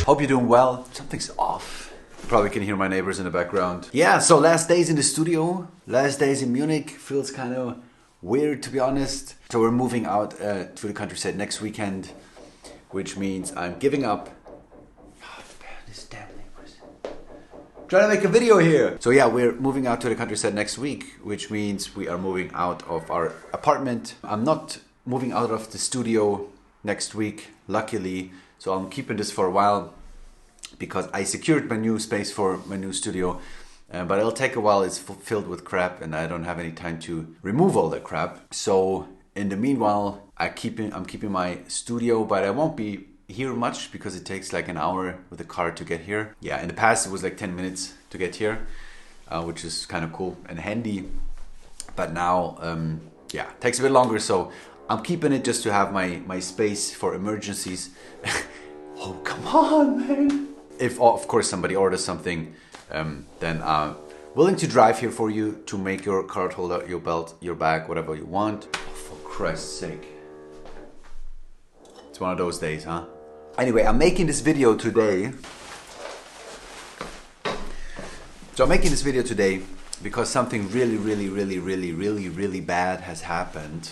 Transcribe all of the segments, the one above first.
Hope you're doing well. Something's off. You probably can hear my neighbors in the background. Yeah, so last days in the studio, last days in Munich. Feels kind of weird, to be honest. So we're moving out to the countryside next weekend, which means I'm giving up. Oh, this damn neighbors. Trying to make a video here. So yeah, we're moving out to the countryside next week, which means we are moving out of our apartment. I'm not moving out of the studio next week, luckily. So I'm keeping this for a while because I secured my new space for my new studio. But it'll take a while. It's filled with crap and I don't have any time to remove all the crap. So in the meanwhile, I'm keeping my studio, but I won't be here much because it takes like an hour with the car to get here. Yeah, in the past it was like 10 minutes to get here, which is kind of cool and handy. But now, yeah, it takes a bit longer. So I'm keeping it just to have my space for emergencies. Oh, come on, man. If, of course, somebody orders something, then I'm willing to drive here for you to make your card holder, your belt, your bag, whatever you want. Oh, for Christ's sake. It's one of those days, huh? Anyway, I'm making this video today. So I'm making this video today because something really bad has happened.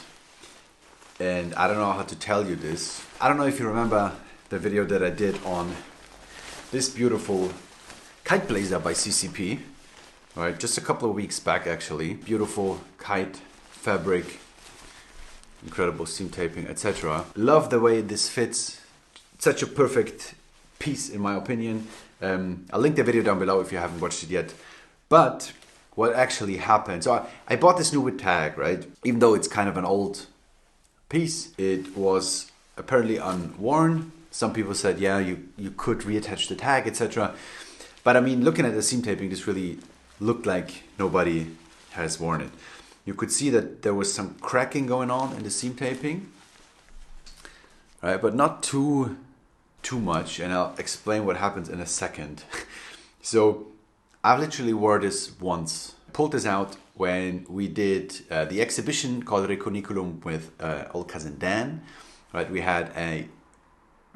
And I don't know how to tell you this. I don't know if you remember the video that I did on this beautiful kite blazer by CCP. Right, just a couple of weeks back actually. Beautiful kite fabric, incredible seam taping, etc. Love the way this fits. Such a perfect piece in my opinion. I'll link the video down below if you haven't watched it yet. But what actually happened, so I bought this new with tag, right? Even though it's kind of an old piece, it was apparently unworn. Some people said, yeah, you could reattach the tag, etc. But I mean, looking at the seam taping, this really looked like nobody has worn it. You could see that there was some cracking going on in the seam taping, right? But not too much, and I'll explain what happens in a second. So I've literally wore this once. Pulled this out when we did the exhibition called Reconiculum with old cousin Dan. Right, we had a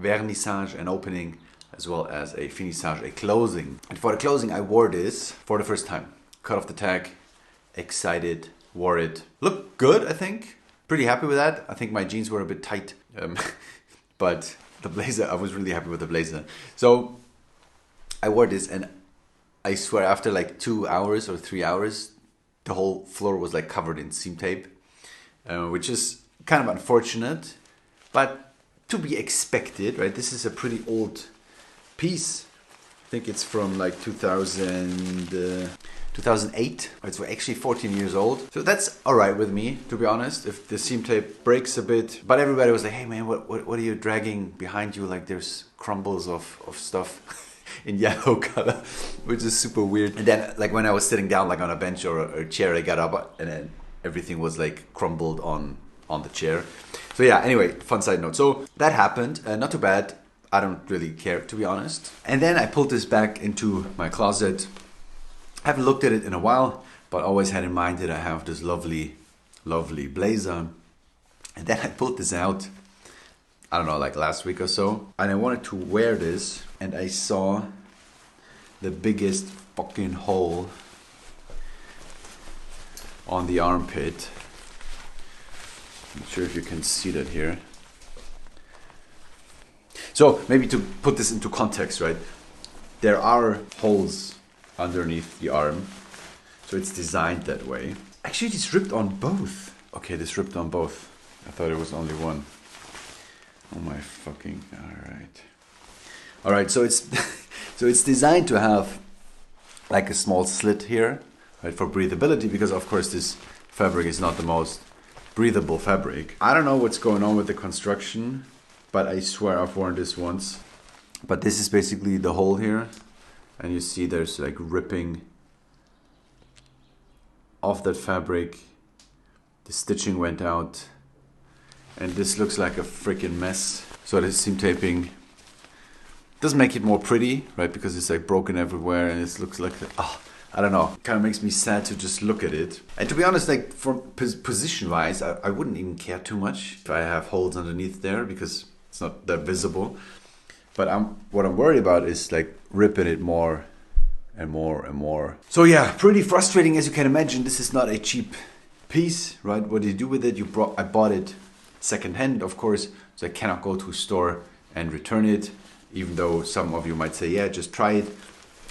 vernissage, an opening, as well as a finissage, a closing. And for the closing, I wore this for the first time. Cut off the tag, excited, wore it. Looked good, I think. Pretty happy with that. I think my jeans were a bit tight, but the blazer, I was really happy with the blazer. So I wore this, and I swear after like 2 hours or 3 hours, the whole floor was like covered in seam tape, which is kind of unfortunate, but to be expected, right? This is a pretty old piece. I think it's from like 2008. It's actually 14 years old. So that's all right with me, to be honest, if the seam tape breaks a bit. But everybody was like, hey man, what are you dragging behind you? Like there's crumbles of stuff in yellow color, which is super weird. And then like when I was sitting down like on a bench or a chair, I got up and then everything was like crumbled on the chair. So yeah, anyway, fun side note. So that happened, not too bad. I don't really care, to be honest. And then I pulled this back into my closet. I haven't looked at it in a while, but always had in mind that I have this lovely blazer. And then I pulled this out, I don't know, like last week or so. And I wanted to wear this, and I saw the biggest fucking hole on the armpit. I'm not sure if you can see that here. So maybe to put this into context, right? There are holes underneath the arm. So it's designed that way. Actually, it's ripped on both. Okay, this ripped on both. I thought it was only one. Oh my fucking, all right, so it's so it's designed to have like a small slit here, right, for breathability, because of course this fabric is not the most breathable fabric. I don't know what's going on with the construction, but I swear I've worn this once. But this is basically the hole here, and you see there's like ripping off that fabric. The stitching went out, and this looks like a freaking mess. So the seam taping doesn't make it more pretty, right? Because it's like broken everywhere, and it looks like, I don't know. It kind of makes me sad to just look at it. And to be honest, like from position-wise, I wouldn't even care too much if I have holes underneath there, because it's not that visible. But what I'm worried about is like ripping it more and more and more. So yeah, pretty frustrating as you can imagine. This is not a cheap piece, right? What do you do with it? I bought it secondhand, of course, so I cannot go to a store and return it, even though some of you might say, yeah, just try it.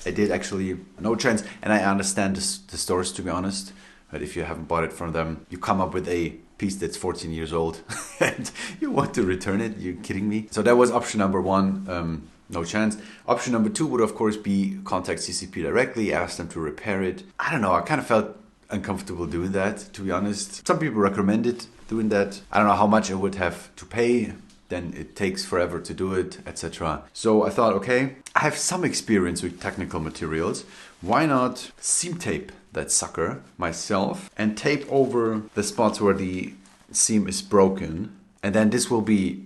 I did actually, no chance. And I understand the stores, to be honest, but if you haven't bought it from them, you come up with a piece that's 14 years old and you want to return it. You're kidding me? So that was option number one. No chance. Option number two would of course be contact CCP directly, ask them to repair it. I don't know, I kind of felt uncomfortable doing that, to be honest. Some people recommended doing that. I don't know how much I would have to pay, then it takes forever to do it, etc. So I thought, okay, I have some experience with technical materials. Why not seam tape that sucker myself and tape over the spots where the seam is broken, and then this will be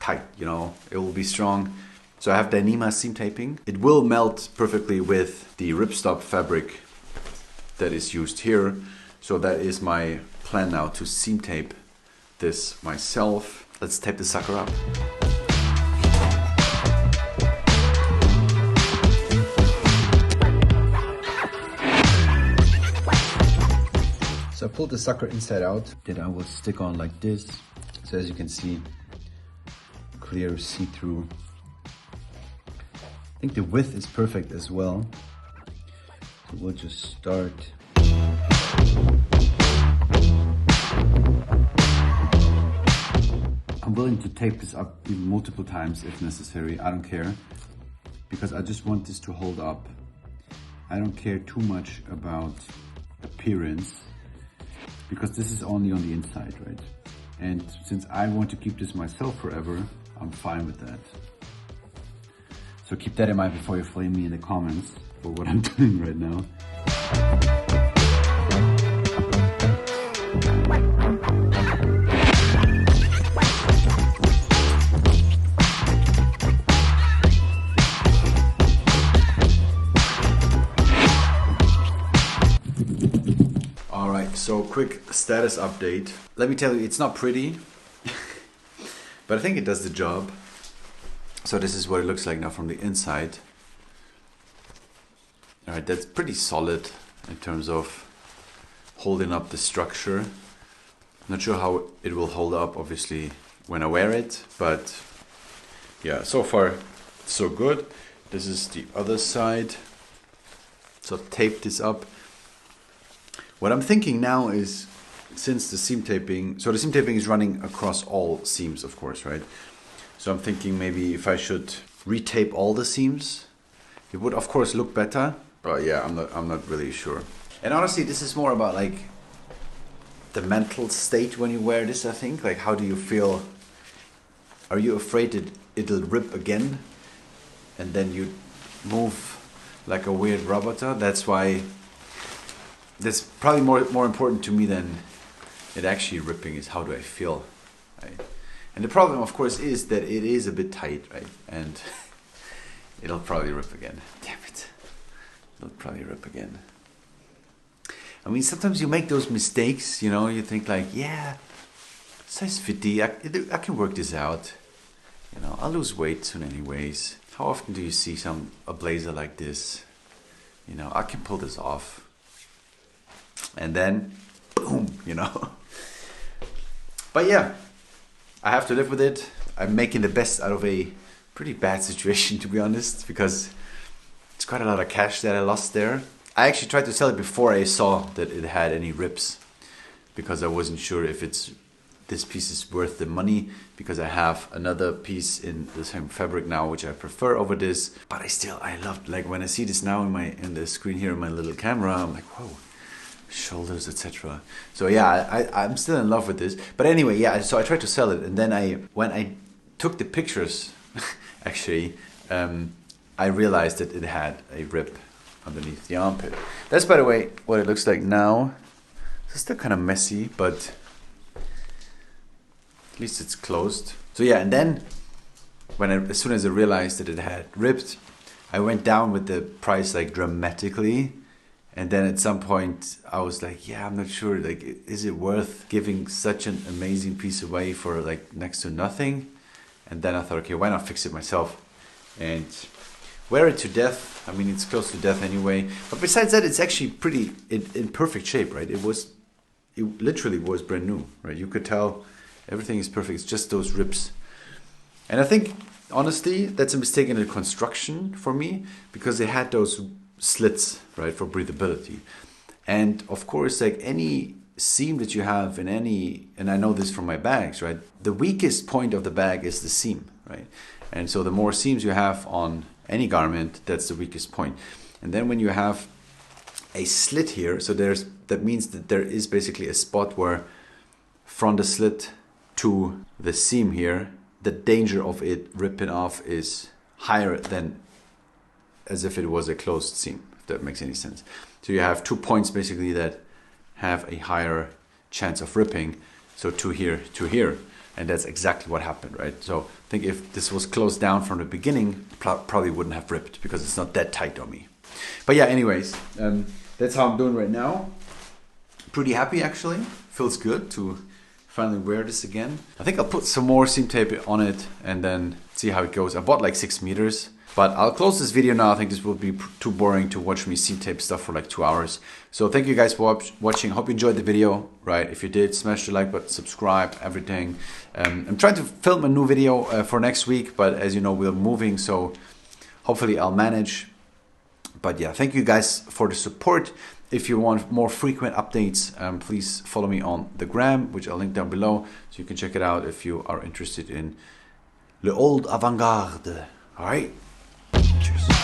tight, you know, it will be strong. So I have Dyneema seam taping. It will melt perfectly with the ripstop fabric that is used here. So that is my plan now, to seam tape this myself. Let's tape the sucker up. So I pulled the sucker inside out, that I will stick on like this. So as you can see, clear see-through. I think the width is perfect as well. So we'll just start. I'm willing to tape this up even multiple times if necessary. I don't care, because I just want this to hold up. I don't care too much about appearance, because this is only on the inside, right? And since I want to keep this myself forever, I'm fine with that. So keep that in mind before you flame me in the comments for what I'm doing right now. All right, so quick status update. Let me tell you, it's not pretty, but I think it does the job. So this is what it looks like now from the inside. All right, that's pretty solid in terms of holding up the structure. Not sure how it will hold up, obviously, when I wear it, but yeah, so far so good. This is the other side. So I've taped this up. What I'm thinking now is, since the seam taping, so the seam taping is running across all seams, of course, right? So I'm thinking maybe if I should retape all the seams, it would of course look better. But yeah, I'm not really sure. And honestly, this is more about like the mental state when you wear this, I think. Like, how do you feel? Are you afraid that it'll rip again and then you move like a weird robot? That's why that's probably more important to me than it actually ripping is how do I feel, right? And the problem, of course, is that it is a bit tight, right? And it'll probably rip again. Damn it. It'll probably rip again. I mean, sometimes you make those mistakes, you know, you think like, yeah, size 50, I can work this out. You know, I'll lose weight soon anyways. How often do you see a blazer like this? You know, I can pull this off. And then, boom, you know. But yeah, I have to live with it. I'm making the best out of a pretty bad situation, to be honest, because it's quite a lot of cash that I lost there. I actually tried to sell it before I saw that it had any rips, because I wasn't sure if this piece is worth the money, because I have another piece in the same fabric now, which I prefer over this. But I love, like when I see this now in the screen here in my little camera, I'm like, whoa. Shoulders, etc. So yeah, I'm still in love with this. But anyway, yeah, so I tried to sell it, and then when I took the pictures, actually, I realized that it had a rip underneath the armpit. That's, by the way, what it looks like now. It's still kind of messy, but at least it's closed. So yeah, and then as soon as I realized that it had ripped, I went down with the price like dramatically. And then at some point I was like, yeah, I'm not sure, like, is it worth giving such an amazing piece away for like next to nothing? And then I thought, okay, why not fix it myself and wear it to death. I mean, it's close to death anyway. But besides that, it's actually pretty in perfect shape, right? It literally was brand new, right? You could tell everything is perfect. It's just those rips. And I think, honestly, that's a mistake in the construction for me, because they had those slits, right, for breathability. And of course, like any seam that you have in any, and I know this from my bags, right, the weakest point of the bag is the seam, right? And so the more seams you have on any garment, that's the weakest point. And then when you have a slit here, so that means that there is basically a spot where from the slit to the seam here, the danger of it ripping off is higher than as if it was a closed seam, if that makes any sense. So you have 2 points basically that have a higher chance of ripping. So to here. And that's exactly what happened, right? So I think if this was closed down from the beginning, probably wouldn't have ripped because it's not that tight on me. But yeah, anyways, that's how I'm doing right now. Pretty happy actually. Feels good to finally wear this again. I think I'll put some more seam tape on it and then see how it goes. I bought like 6 meters. But I'll close this video now. I think this will be too boring to watch me seam tape stuff for like 2 hours. So thank you guys for watching. Hope you enjoyed the video, right? If you did, smash the like button, subscribe, everything. I'm trying to film a new video for next week, but as you know, we're moving, so hopefully I'll manage. But yeah, thank you guys for the support. If you want more frequent updates, please follow me on the gram, which I'll link down below, so you can check it out if you are interested in le old avant-garde. All right. Cheers.